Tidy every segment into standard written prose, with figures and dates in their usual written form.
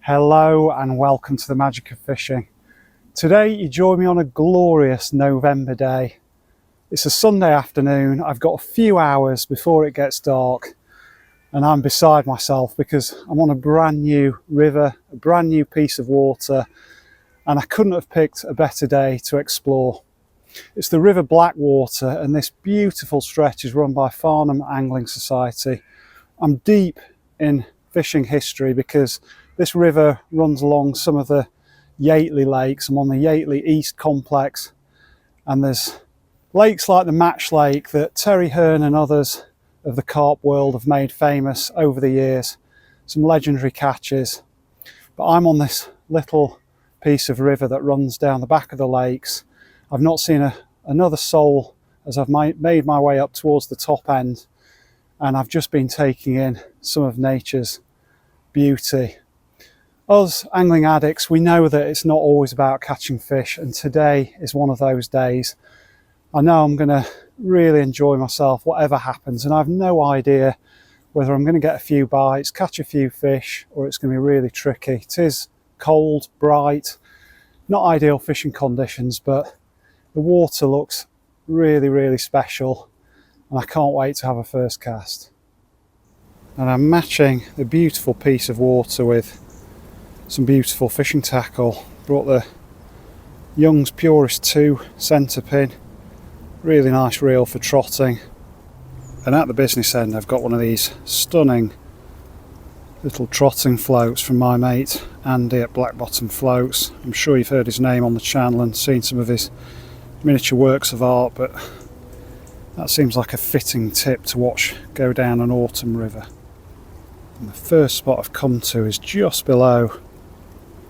Hello and welcome to the magic of fishing. Today you join me on a glorious November day. It's a Sunday afternoon. I've got a few hours before it gets dark and I'm beside myself because I'm on a brand new river, a brand new piece of water, and I couldn't have picked a better day to explore. It's the River Blackwater and this beautiful stretch is run by Farnham Angling Society. I'm deep in fishing history because this river runs along some of the Yateley lakes. I'm on the Yateley East complex, and there's lakes like the Match Lake that Terry Hearn and others of the carp world have made famous over the years. Some legendary catches. But I'm on this little piece of river that runs down the back of the lakes. I've not seen another soul as I've made my way up towards the top end, and I've just been taking in some of nature's beauty. Us angling addicts, we know that it's not always about catching fish, and today is one of those days. I know I'm going to really enjoy myself whatever happens, and I have no idea whether I'm going to get a few bites, catch a few fish, or it's going to be really tricky. It is cold, bright, not ideal fishing conditions, but the water looks really, really special, and I can't wait to have a first cast. And I'm matching the beautiful piece of water with some beautiful fishing tackle. Brought the Young's Purist 2 centre pin, really nice reel for trotting. And at the business end I've got one of these stunning little trotting floats from my mate Andy at Black Bottom Floats. I'm sure you've heard his name on the channel and seen some of his miniature works of art, but that seems like a fitting tip to watch go down an autumn river. And the first spot I've come to is just below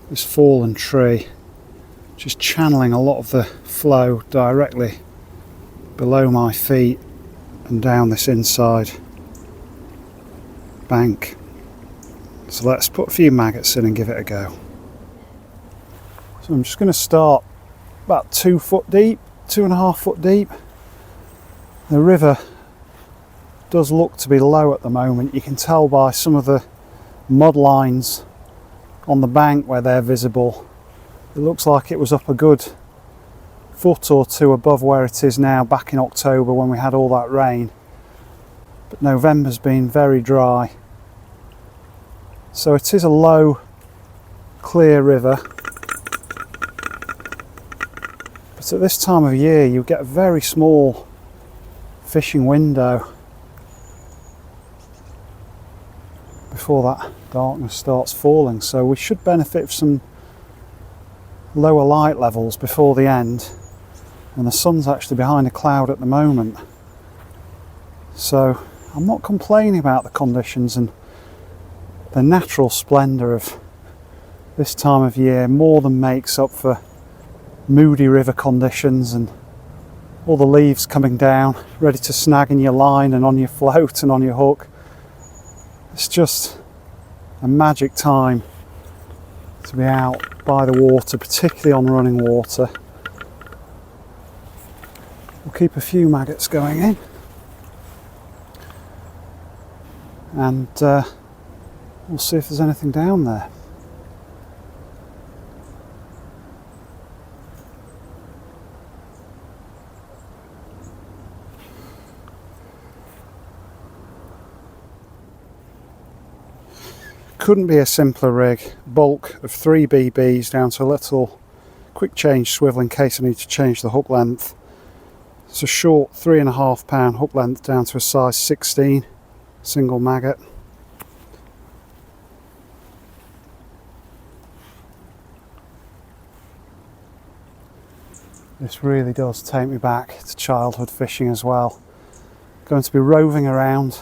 this fallen tree, just channeling a lot of the flow directly below my feet and down this inside bank. So let's put a few maggots in and give it a go. So I'm just going to start about 2 foot deep, 2.5 foot deep. The river does look to be low at the moment. You can tell by some of the mud lines on the bank where they're visible. It looks like it was up a good foot or two above where it is now back in October when we had all that rain. But November's been very dry. So it is a low, clear river. But at this time of year you get a very small fishing window before that darkness starts falling, so we should benefit from some lower light levels before the end, and the sun's actually behind a cloud at the moment, so I'm not complaining about the conditions, and the natural splendour of this time of year more than makes up for moody river conditions and all the leaves coming down ready to snag in your line and on your float and on your hook. It's just a magic time to be out by the water, particularly on running water. We'll keep a few maggots going in, and we'll see if there's anything down there. Couldn't be a simpler rig. Bulk of 3 BBs down to a little quick change swivel in case I need to change the hook length. It's a short 3.5 pound hook length down to a size 16 single maggot. This really does take me back to childhood fishing as well. Going to be roving around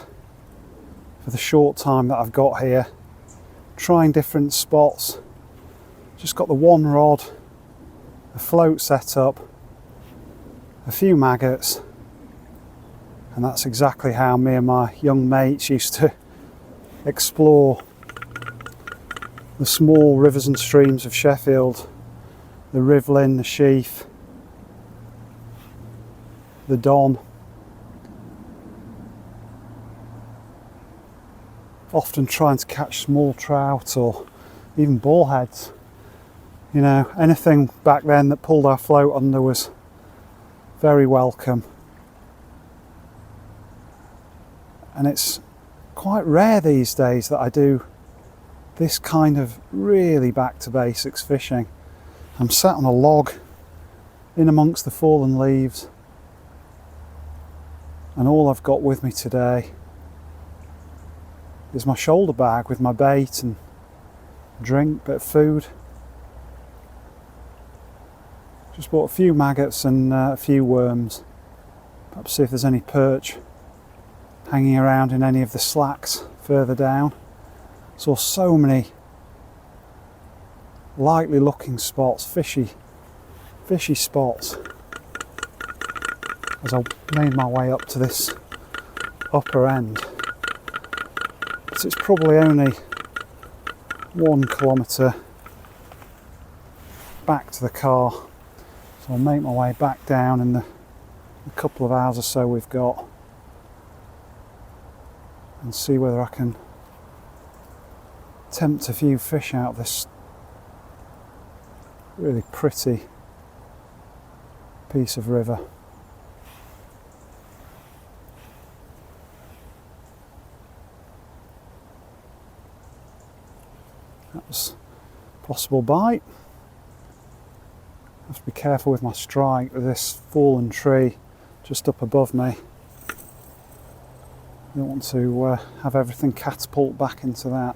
for the short time that I've got here, trying different spots. Just got the one rod, a float set up, a few maggots, and that's exactly how me and my young mates used to explore the small rivers and streams of Sheffield, the Rivlin, the Sheaf, the Don. Often trying to catch small trout or even bullheads. You know, anything back then that pulled our float under was very welcome. And it's quite rare these days that I do this kind of really back to basics fishing. I'm sat on a log in amongst the fallen leaves, and all I've got with me today is my shoulder bag with my bait and drink, bit of food. Just bought a few maggots and a few worms. Perhaps see if there's any perch hanging around in any of the slacks further down. Saw so many likely looking spots, fishy spots, as I made my way up to this upper end. But it's probably only 1 kilometre back to the car, so I'll make my way back down in the couple of hours or so we've got and see whether I can tempt a few fish out of this really pretty piece of river. That was a possible bite. I have to be careful with my strike with this fallen tree just up above me. I don't want to have everything catapult back into that.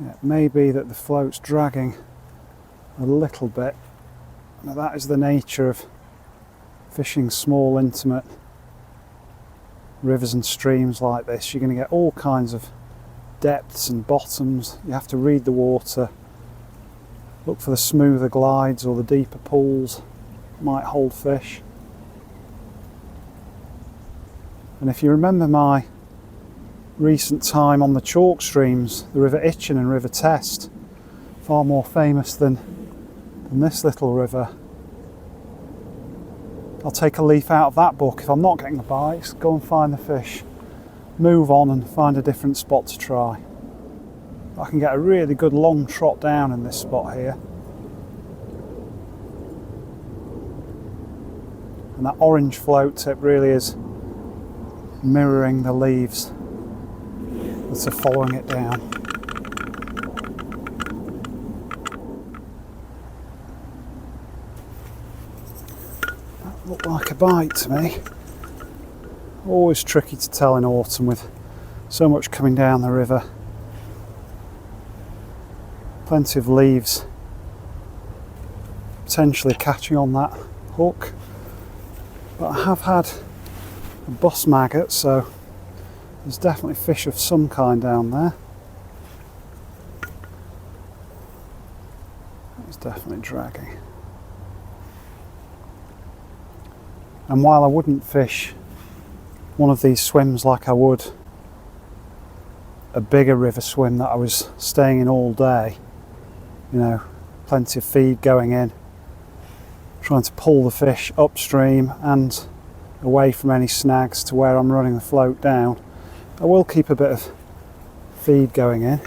Yeah, it may be that the float's dragging a little bit. Now that is the nature of fishing small, intimate rivers and streams like this. You're going to get all kinds of depths and bottoms. You have to read the water, look for the smoother glides or the deeper pools that might hold fish. And if you remember my recent time on the chalk streams, the River Itchen and River Test, far more famous than this little river. I'll take a leaf out of that book. If I'm not getting the bites, go and find the fish, move on and find a different spot to try. I can get a really good long trot down in this spot here. And that orange float tip really is mirroring the leaves that are following it down. That looked like a bite to me. Always tricky to tell in autumn with so much coming down the river. Plenty of leaves potentially catching on that hook. But I have had a bus maggot, so there's definitely fish of some kind down there. It's definitely dragging. And while I wouldn't fish one of these swims like I would a bigger river swim that I was staying in all day, you know, plenty of feed going in, trying to pull the fish upstream and away from any snags to where I'm running the float down, I will keep a bit of feed going in.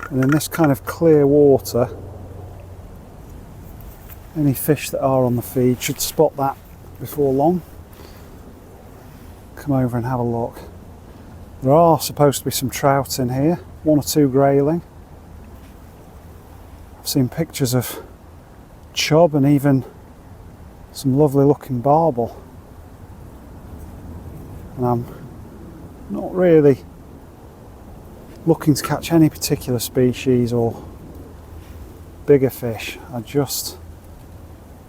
And in this kind of clear water, any fish that are on the feed should spot that before long. Come over and have a look. There are supposed to be some trout in here, 1 or 2 grayling. I've seen pictures of chub and even some lovely looking barbel. And I'm not really looking to catch any particular species or bigger fish. I just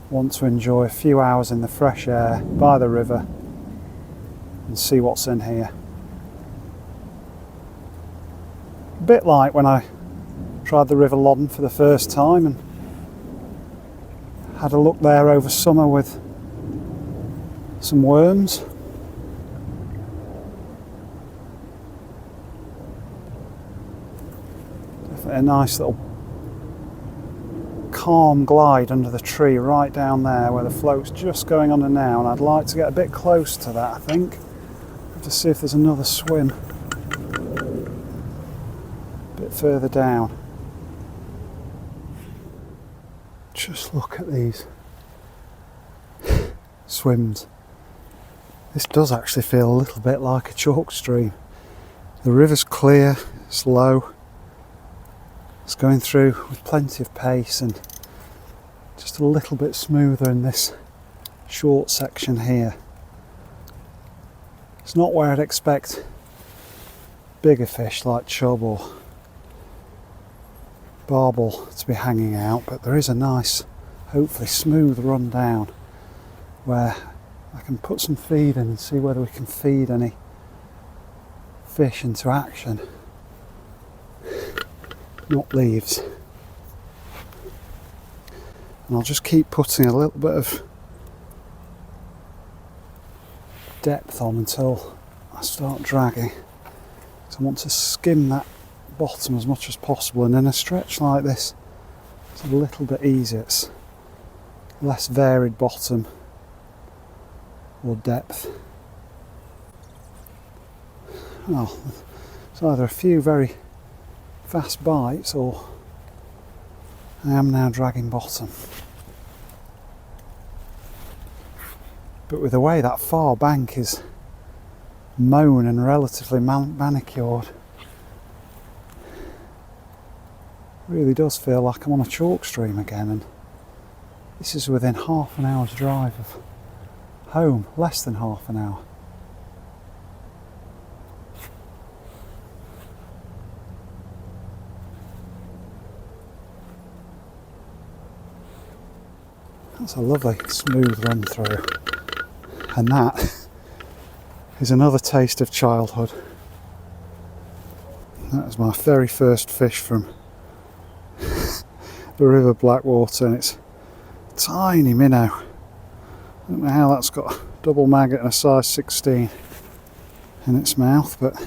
want to enjoy a few hours in the fresh air by the river and see what's in here. A bit like when I tried the River Loddon for the first time and had a look there over summer with some worms. Definitely a nice little calm glide under the tree right down there where the float's just going under now, and I'd like to get a bit close to that. I think have to see if there's another swim a bit further down. Just look at these swims. This does actually feel a little bit like a chalk stream. The river's clear, it's low, it's going through with plenty of pace, and just a little bit smoother in this short section here. It's not where I'd expect bigger fish like chub or barbel to be hanging out, but there is a nice, hopefully smooth run down where I can put some feed in and see whether we can feed any fish into action, not leaves. And I'll just keep putting a little bit of depth on until I start dragging. So I want to skim that bottom as much as possible, and in a stretch like this it's a little bit easier, it's less varied bottom or depth. Well, it's either a few very fast bites or I am now dragging bottom. But with the way that far bank is mown and relatively manicured, it really does feel like I'm on a chalk stream again, and this is within half an hour's drive of home, less than half an hour. That's a lovely smooth run through, and that is another taste of childhood. That was my very first fish from the River Blackwater, and it's a tiny minnow. I don't know how that's got a double maggot and a size 16 in its mouth, but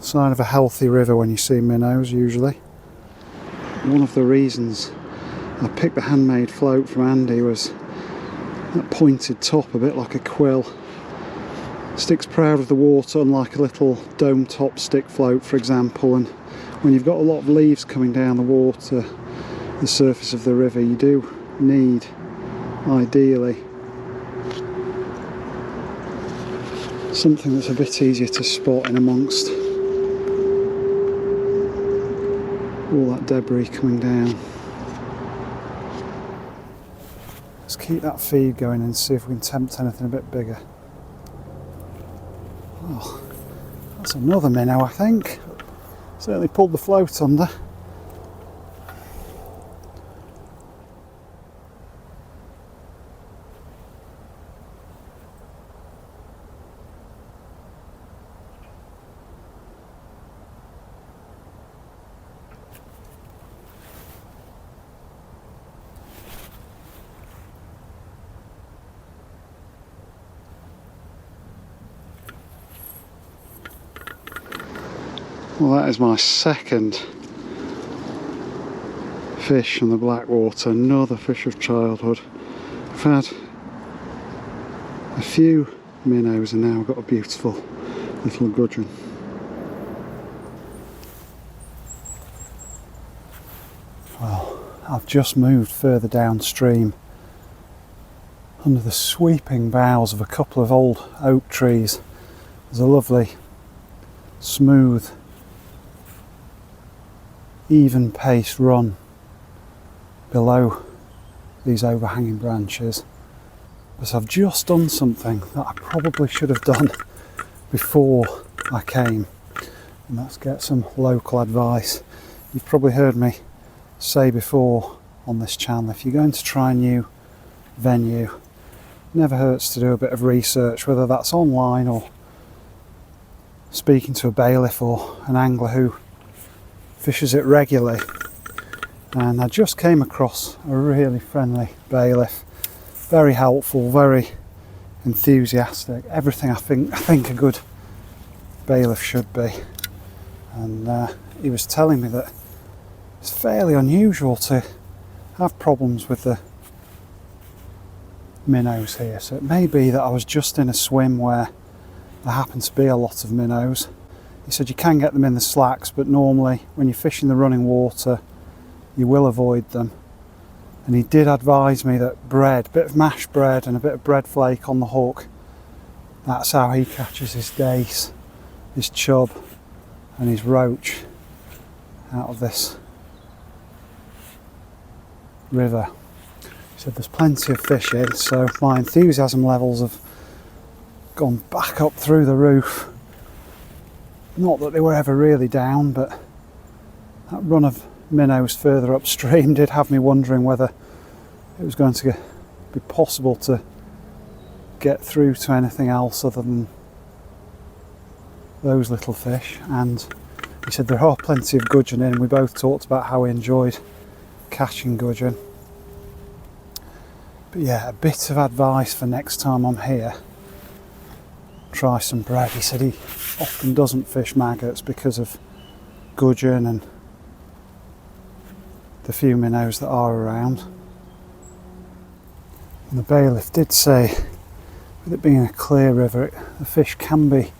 sign of a healthy river when you see minnows usually. One of the reasons I picked the handmade float from Andy was that pointed top, a bit like a quill. Sticks proud of the water, unlike a little dome top stick float for example, and when you've got a lot of leaves coming down the water, the surface of the river, you do need, ideally, something that's a bit easier to spot in amongst all that debris coming down. Let's keep that feed going and see if we can tempt anything a bit bigger. Oh, that's another minnow, I think. Certainly pulled the float under. Well, that is my second fish from the Blackwater, another fish of childhood. I've had a few minnows and now I've got a beautiful little gudgeon. Well, I've just moved further downstream under the sweeping boughs of a couple of old oak trees. There's a lovely, smooth, even paced run below these overhanging branches, but I've just done something that I probably should have done before I came, and that's get some local advice. You've probably heard me say before on this channel, if you're going to try a new venue, it never hurts to do a bit of research, whether that's online or speaking to a bailiff or an angler who fishes it regularly. And I just came across a really friendly bailiff, very helpful, very enthusiastic, everything I think a good bailiff should be. And he was telling me that It's fairly unusual to have problems with the minnows here, so it may be that I was just in a swim where there happened to be a lot of minnows. He said you can get them in the slacks, but normally when you're fishing the running water you will avoid them. And he did advise me that bread, a bit of mashed bread and a bit of bread flake on the hook, that's how he catches his dace, his chub and his roach out of this river. He said there's plenty of fish here, so my enthusiasm levels have gone back up through the roof. Not that they were ever really down, but that run of minnows further upstream did have me wondering whether it was going to be possible to get through to anything else other than those little fish. And he said there are plenty of gudgeon in. We both talked about how we enjoyed catching gudgeon. But yeah, a bit of advice for next time I'm here: try some bread. He said he often doesn't fish maggots because of gudgeon and the few minnows that are around. And the bailiff did say, with it being a clear river, the fish can be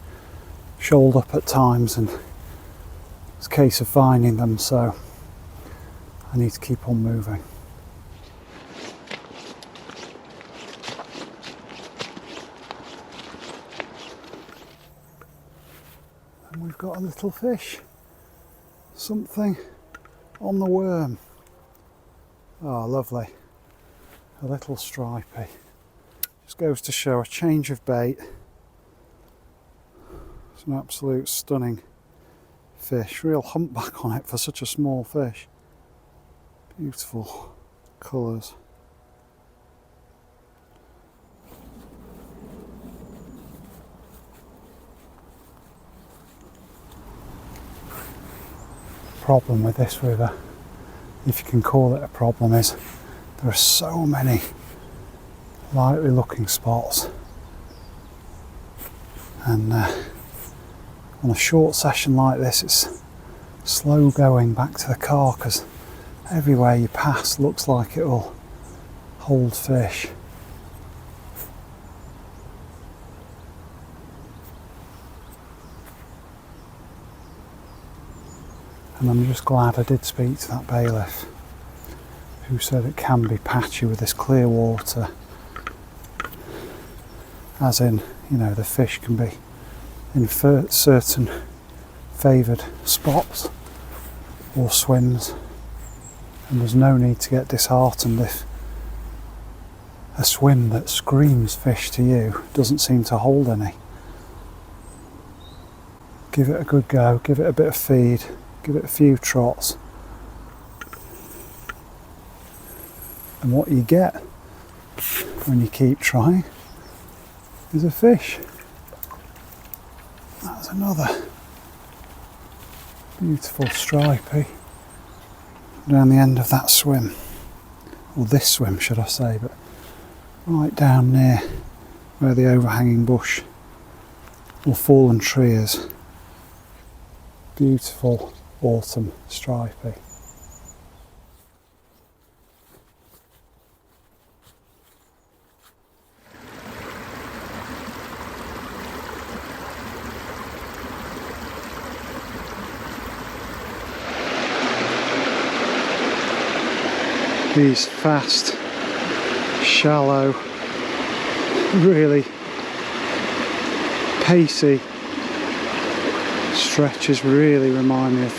shoaled up at times, and it's a case of finding them, so I need to keep on moving. And we've got a little fish, something on the worm. Oh, lovely. A little stripey. Just goes to show a change of bait. It's an absolute stunning fish. Real humpback on it for such a small fish. Beautiful colours. Problem with this river, if you can call it a problem, is there are so many likely looking spots, and on a short session like this it's slow going back to the car, because everywhere you pass looks like it will hold fish. And I'm just glad I did speak to that bailiff, who said it can be patchy with this clear water, as in, you know, the fish can be in certain favoured spots or swims, and there's no need to get disheartened if a swim that screams fish to you doesn't seem to hold any. Give it a good go, give it a bit of feed, give it a few trots, and what you get when you keep trying is a fish. That's another beautiful stripey down the end of that swim, or this swim should I say, but right down near where the overhanging bush or fallen tree is. Beautiful autumn stripey. These fast, shallow, really pacey stretches really remind me of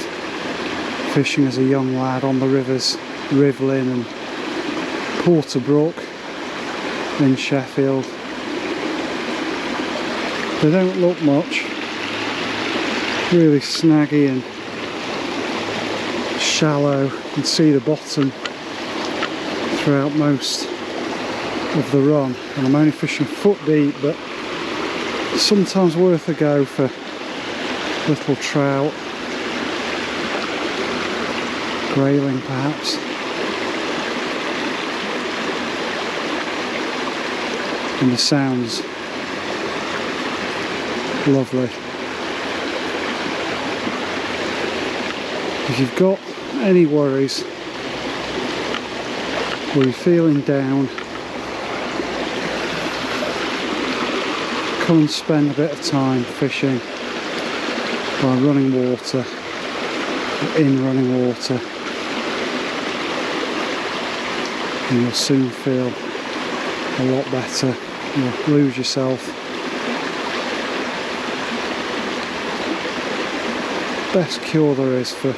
fishing as a young lad on the rivers Rivlin and Porterbrook in Sheffield. They don't look much, really snaggy and shallow. You can see the bottom throughout most of the run, and I'm only fishing foot deep, but sometimes worth a go for little trout, grayling perhaps. And the sound's lovely. If you've got any worries or you're feeling down, come and spend a bit of time fishing by running water, in running water, and you'll soon feel a lot better. You'll lose yourself. Best cure there is for...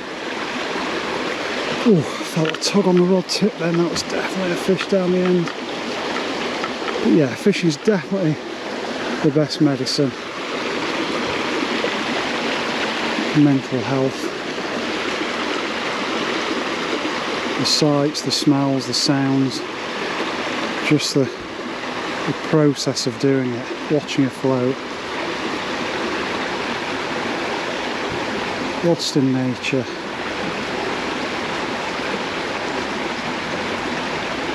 Oh, I felt a tug on the rod tip then, that was definitely a fish down the end. But yeah, fishing's definitely the best medicine. Mental health. The sights, the smells, the sounds, just the process of doing it, watching it float. Lost in nature.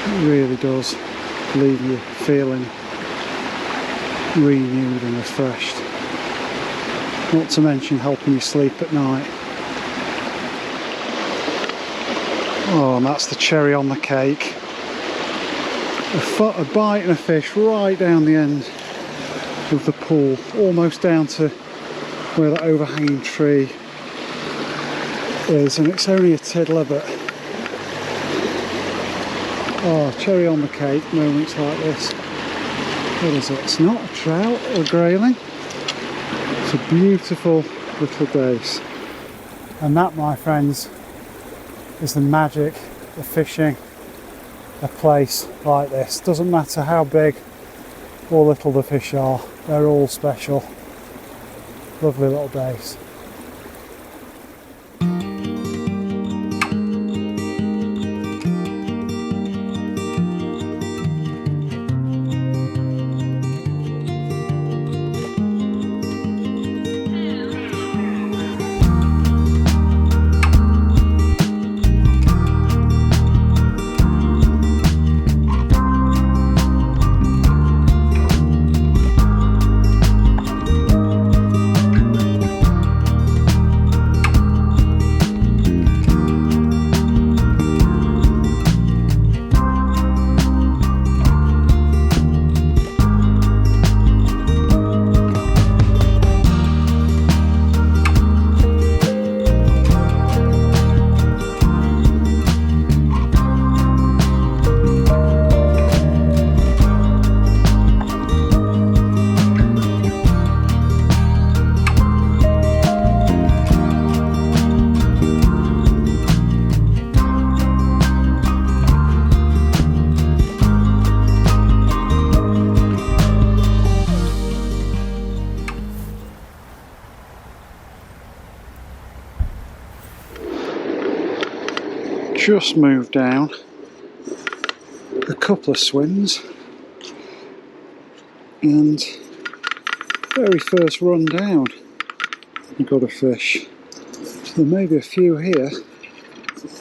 It really does leave you feeling renewed and refreshed. Not to mention helping you sleep at night. Oh, and that's the cherry on the cake. A bite and a fish right down the end of the pool, almost down to where that overhanging tree is, and it's only a tiddler, but oh, cherry on the cake moments like this. What is it? It's not a trout or a grayling. It's a beautiful little dace. And that, my friends, is the magic of fishing a place like this. Doesn't matter how big or little the fish are, they're all special. Lovely little dace. Just moved down a couple of swims, and very first run down I got a fish. So there may be a few here.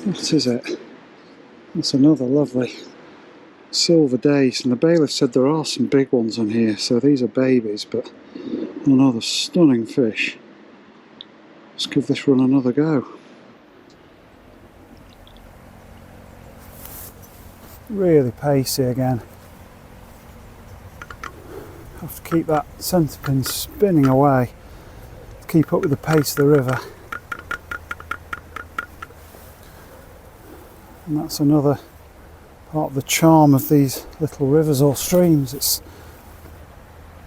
What is it? That's another lovely silver dace, and the bailiff said there are some big ones on here, so these are babies, but another stunning fish. Let's give this run another go. Really pacey again. Have to keep that centre pin spinning away to keep up with the pace of the river. And that's another part of the charm of these little rivers or streams. It's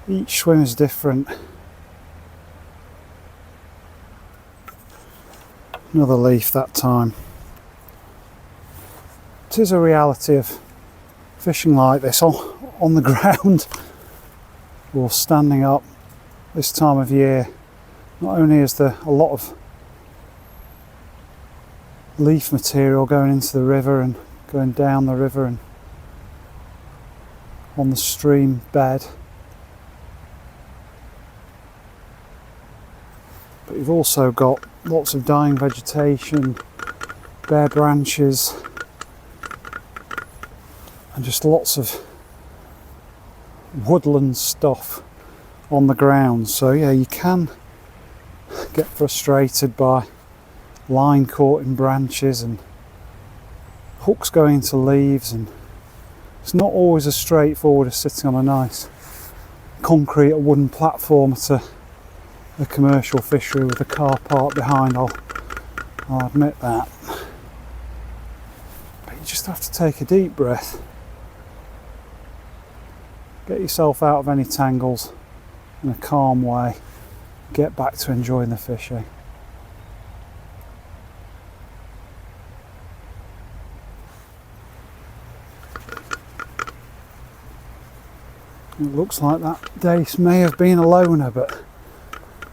each swim is different. Another leaf that time. It is a reality of fishing like this on the ground or standing up this time of year. Not only is there a lot of leaf material going into the river and going down the river and on the stream bed, but you've also got lots of dying vegetation, bare branches, and just lots of woodland stuff on the ground. So yeah, you can get frustrated by line caught in branches and hooks going into leaves, and it's not always as straightforward as sitting on a nice concrete or wooden platform at a commercial fishery with a car park behind. I'll admit that. But you just have to take a deep breath, get yourself out of any tangles in a calm way, get back to enjoying the fishing. It looks like that dace may have been a loner,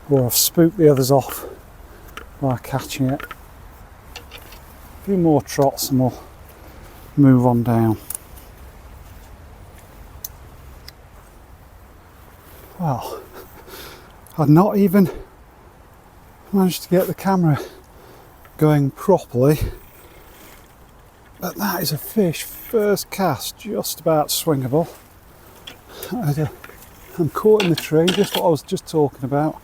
or I've spooked the others off by catching it. A few more trots and we'll move on down. Well, I've not even managed to get the camera going properly, but that is a fish, first cast, just about swingable. I'm caught in the tree, just what I was just talking about.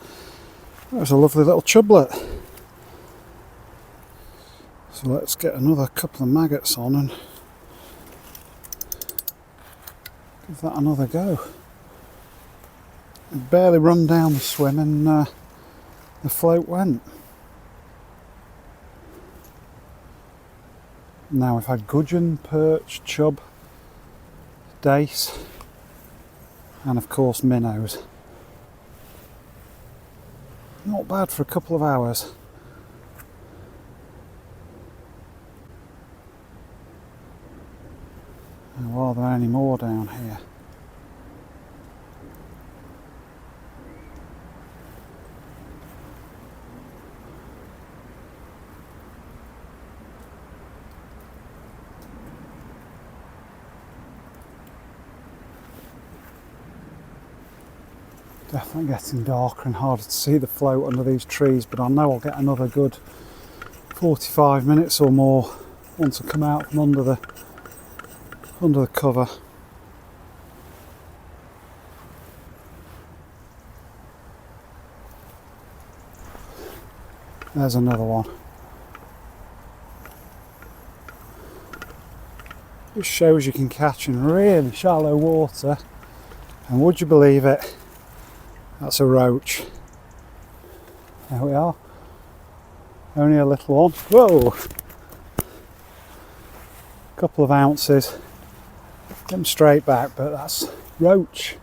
That was a lovely little chublet. So let's get another couple of maggots on and give that another go. I'd barely run down the swim and the float went. Now we've had gudgeon, perch, chub, dace, and of course minnows. Not bad for a couple of hours. Now, are there any more down here? Definitely getting darker and harder to see the float under these trees, but I know I'll get another good 45 minutes or more once I come out from under the cover. There's another one. Just shows you can catch in really shallow water, and would you believe it, that's a roach. There we are. Only a little one. Whoa! Couple of ounces. Get them straight back, but that's roach,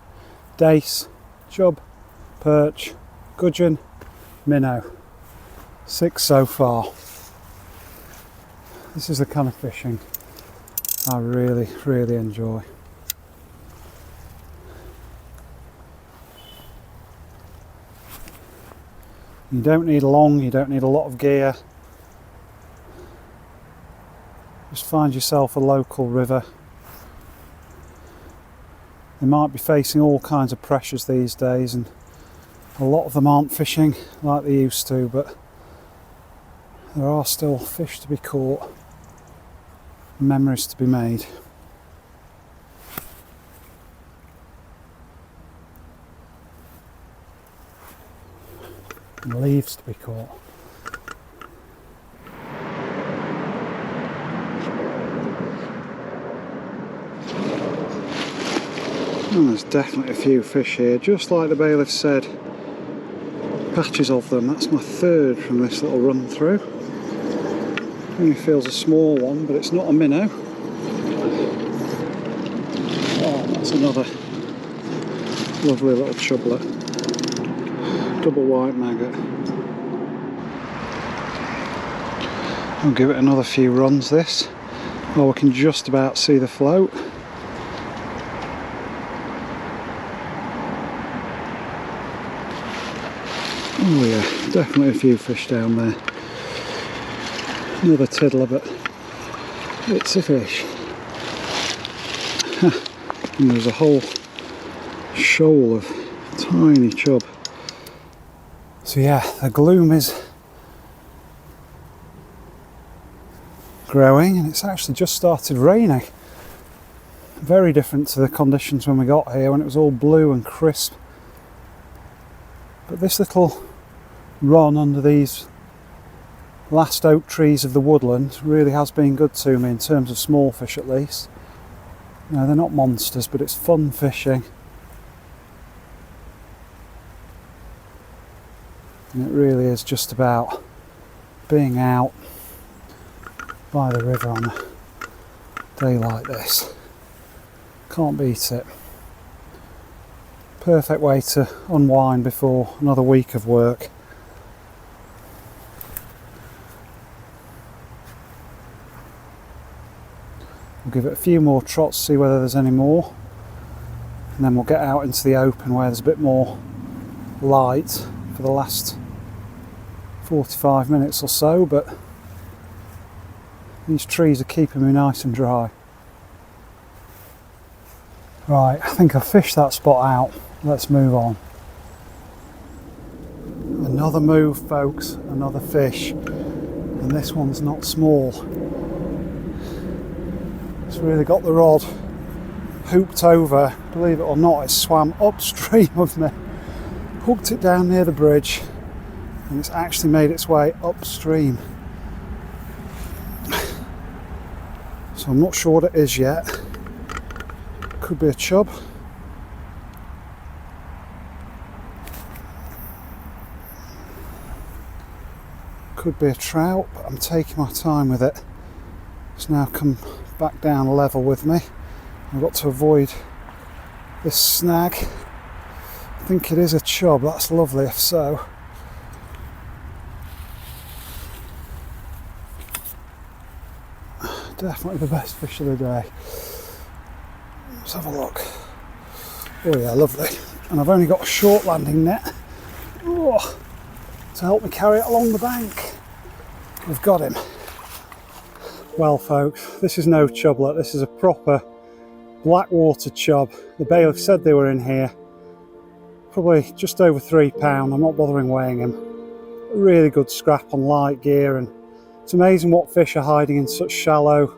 dace, chub, perch, gudgeon, minnow. 6 so far. This is the kind of fishing I really, really enjoy. You don't need long, you don't need a lot of gear. Just find yourself a local river. They might be facing all kinds of pressures these days, and a lot of them aren't fishing like they used to, but there are still fish to be caught, memories to be made. And leaves to be caught. And there's definitely a few fish here, just like the bailiff said. Patches of them. That's my third from this little run through. Only feels a small one, but it's not a minnow. Oh, that's another lovely little chublet. Double white maggot. I'll give it another few runs this. Oh, we can just about see the float. Oh yeah, definitely a few fish down there. Another tiddler, but it's a fish. And there's a whole shoal of tiny chub. So yeah, the gloom is growing, and it's actually just started raining. Very different to the conditions when we got here, when it was all blue and crisp. But this little run under these last oak trees of the woodland really has been good to me in terms of small fish at least. You know, they're not monsters, but it's fun fishing. And it really is just about being out by the river on a day like this. Can't beat it. Perfect way to unwind before another week of work. We'll give it a few more trots, see whether there's any more, and then we'll get out into the open where there's a bit more light for the last 45 minutes or so, but these trees are keeping me nice and dry. Right, I think I've fished that spot out. Let's move on. Another move, folks, another fish, and this one's not small. It's really got the rod hooped over. Believe it or not, it swam upstream of me, hooked it down near the bridge, and it's actually made its way upstream. So I'm not sure what it is yet. Could be a chub. Could be a trout, but I'm taking my time with it. It's now come back down level with me. I've got to avoid this snag. I think it is a chub. That's lovely if so. Definitely the best fish of the day. Let's have a look. Oh yeah, lovely. And I've only got a short landing net to help me carry it along the bank. We've got him. Well folks, this is no chublet, this is a proper blackwater chub. The bailiff said they were in here. Probably just over £3. I'm not bothering weighing him. A really good scrap on light gear, and it's amazing what fish are hiding in such shallow,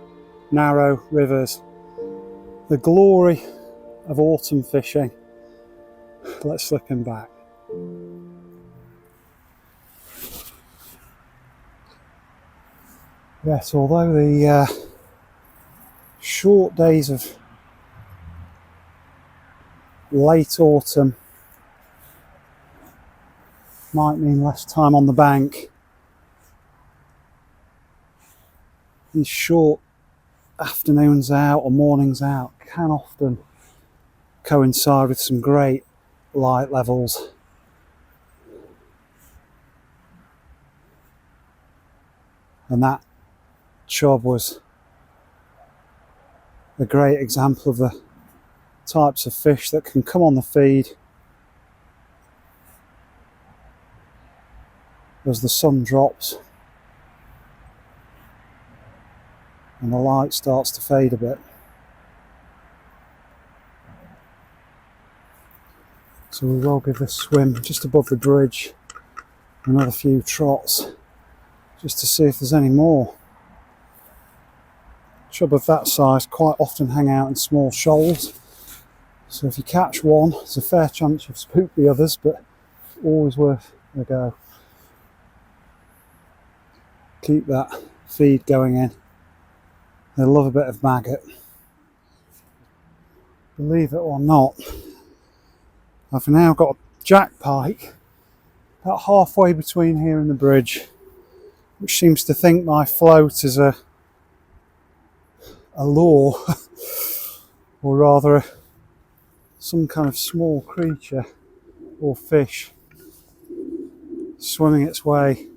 narrow rivers. The glory of autumn fishing. Let's slip him back. Yes, although the short days of late autumn might mean less time on the bank, these short afternoons out or mornings out can often coincide with some great light levels. And that chub was a great example of the types of fish that can come on the feed as the sun drops and the light starts to fade a bit. So we will give this swim just above the bridge, another few trots, just to see if there's any more. Chub of that size quite often hang out in small shoals, so if you catch one, there's a fair chance you've spooked the others, but always worth a go. Keep that feed going in. They love a bit of maggot. Believe it or not, I've now got a jack pike about halfway between here and the bridge, which seems to think my float is a lure, or rather some kind of small creature or fish swimming its way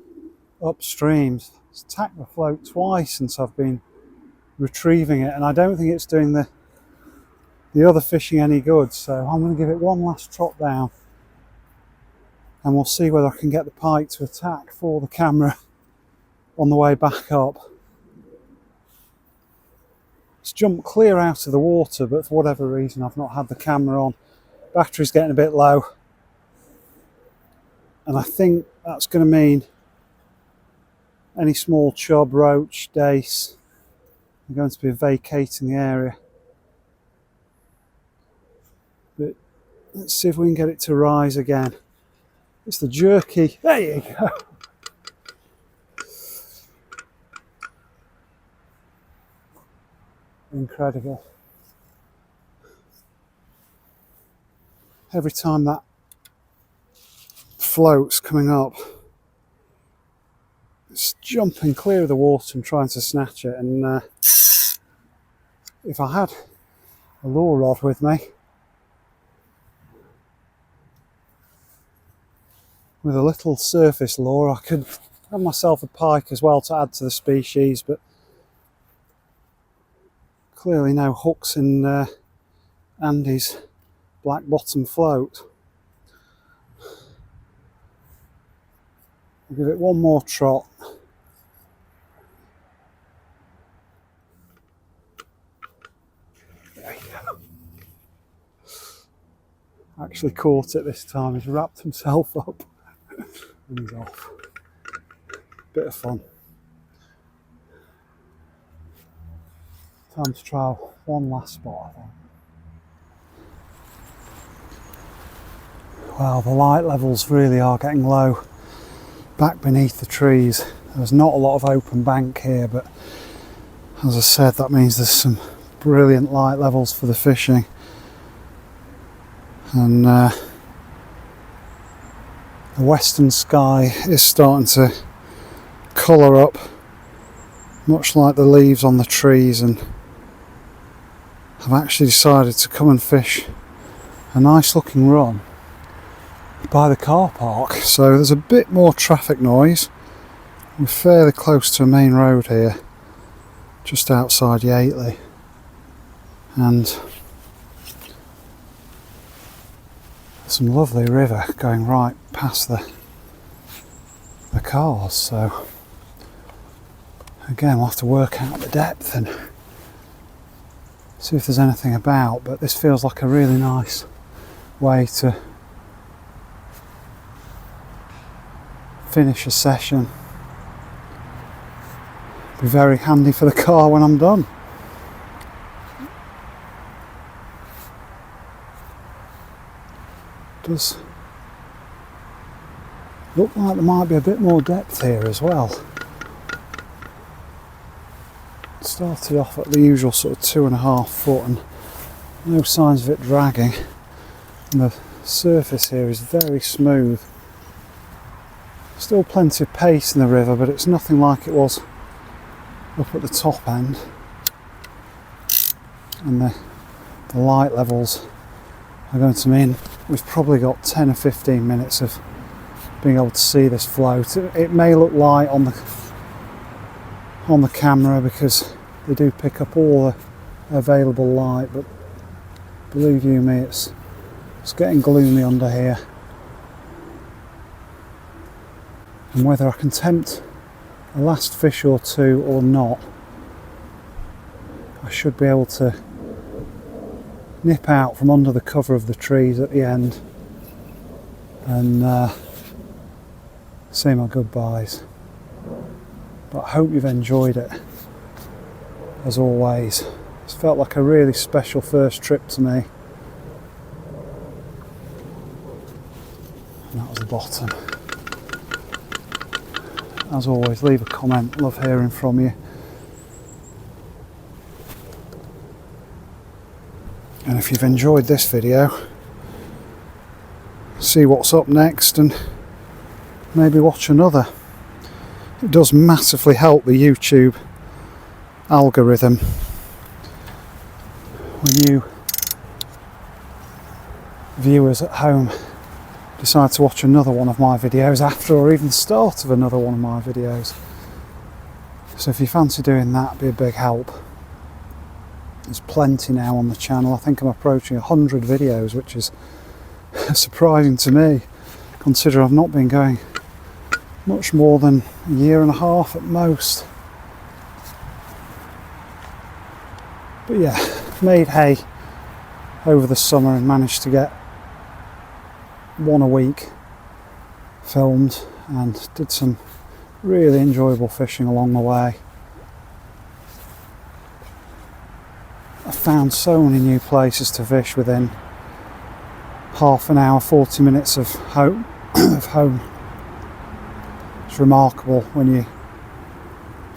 upstream. It's attacked the float twice since I've been retrieving it, and I don't think it's doing the other fishing any good, so I'm going to give it one last trot down and we'll see whether I can get the pike to attack for the camera on the way back up. It's jumped clear out of the water, but for whatever reason I've not had the camera on. Battery's getting a bit low, and I think that's going to mean any small chub, roach, dace are going to be vacating the area. But let's see if we can get it to rise again. It's the jerky. There you go. Incredible. Every time that float's coming up, it's jumping clear of the water and trying to snatch it. And if I had a lure rod with me, with a little surface lure, I could have myself a pike as well to add to the species, but clearly no hooks in Andy's black bottom float. I'll give it one more trot. There you go. Actually caught it this time. He's wrapped himself up and he's off. Bit of fun. Time to try one last spot, I think. Well, the light levels really are getting low back beneath the trees. There's not a lot of open bank here, but as I said, that means there's some brilliant light levels for the fishing. And the western sky is starting to colour up, much like the leaves on the trees, and I've actually decided to come and fish a nice looking run by the car park. So there's a bit more traffic noise. We're fairly close to a main road here, just outside Yateley, and some lovely river going right past the cars. So again, we'll have to work out the depth and see if there's anything about, but this feels like a really nice way to finish a session. Be very handy for the car when I'm done. Does look like there might be a bit more depth here as well. It started off at the usual sort of 2.5 foot and no signs of it dragging, and the surface here is very smooth. Still plenty of pace in the river, but it's nothing like it was up at the top end, and the light levels are going to mean we've probably got 10 or 15 minutes of being able to see this float. It may look light on the camera because they do pick up all the available light, but believe you me, it's getting gloomy under here. And whether I can tempt a last fish or two or not, I should be able to nip out from under the cover of the trees at the end and say my goodbyes. But I hope you've enjoyed it, as always. It's felt like a really special first trip to me. And that was the bottom. As always, leave a comment, love hearing from you. And if you've enjoyed this video, see what's up next and maybe watch another. It does massively help the YouTube algorithm when you viewers at home decide to watch another one of my videos after, or even the start of another one of my videos. So if you fancy doing that, it'd be a big help. There's plenty now on the channel. I think I'm approaching 100 videos, which is surprising to me, considering I've not been going much more than a year and a half at most. But yeah, made hay over the summer and managed to get one a week filmed, and did some really enjoyable fishing along the way. I found so many new places to fish within half an hour, 40 minutes of home. It's remarkable when you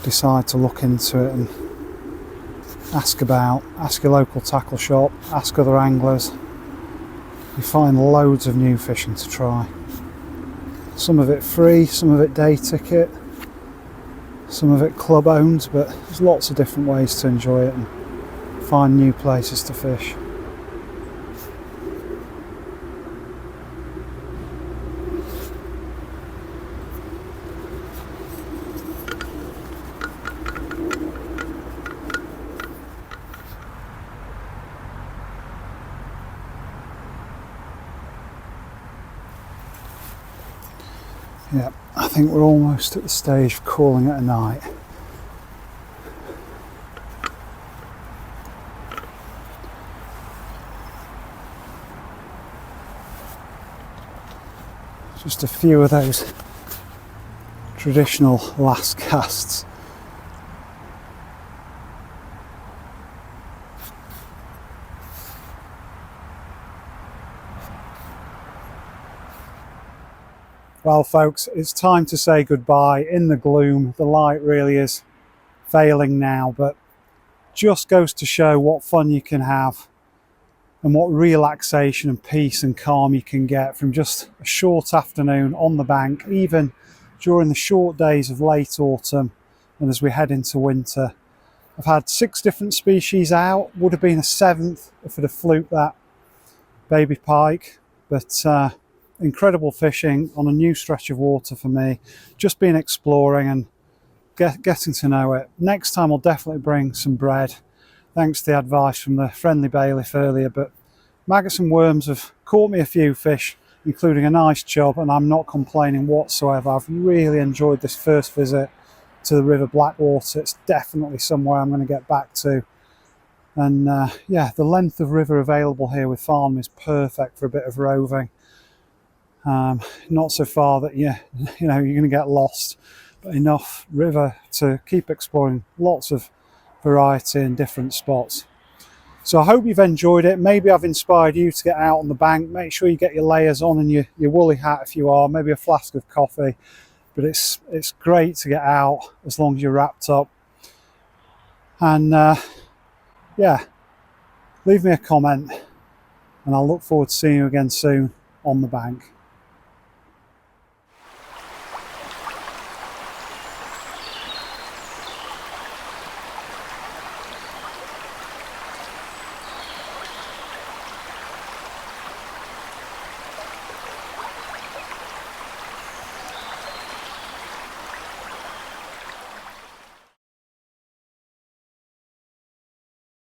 decide to look into it, and ask about, ask your local tackle shop, ask other anglers. You find loads of new fishing to try. Some of it free, some of it day ticket, some of it club owned, but there's lots of different ways to enjoy it and find new places to fish. Yeah, I think we're almost at the stage of calling it a night. Just a few of those traditional last casts. Well folks, it's time to say goodbye in the gloom. The light really is failing now, but just goes to show what fun you can have and what relaxation and peace and calm you can get from just a short afternoon on the bank, even during the short days of late autumn and as we head into winter. I've had 6 different species out, would have been a 7th if I'd have fluked that baby pike, but incredible fishing on a new stretch of water for me. Just been exploring and getting to know it. Next time I'll definitely bring some bread, thanks to the advice from the friendly bailiff earlier, but maggots and worms have caught me a few fish, including a nice chub, and I'm not complaining whatsoever. I've really enjoyed this first visit to the River Blackwater. It's definitely somewhere I'm going to get back to. And yeah, the length of river available here with Farnham is perfect for a bit of roving. Not so far that you know you're going to get lost, but enough river to keep exploring lots of variety and different spots. So I hope you've enjoyed it. Maybe I've inspired you to get out on the bank. Make sure you get your layers on and your woolly hat if you are, maybe a flask of coffee. But it's great to get out as long as you're wrapped up. And yeah, leave me a comment and I'll look forward to seeing you again soon on the bank.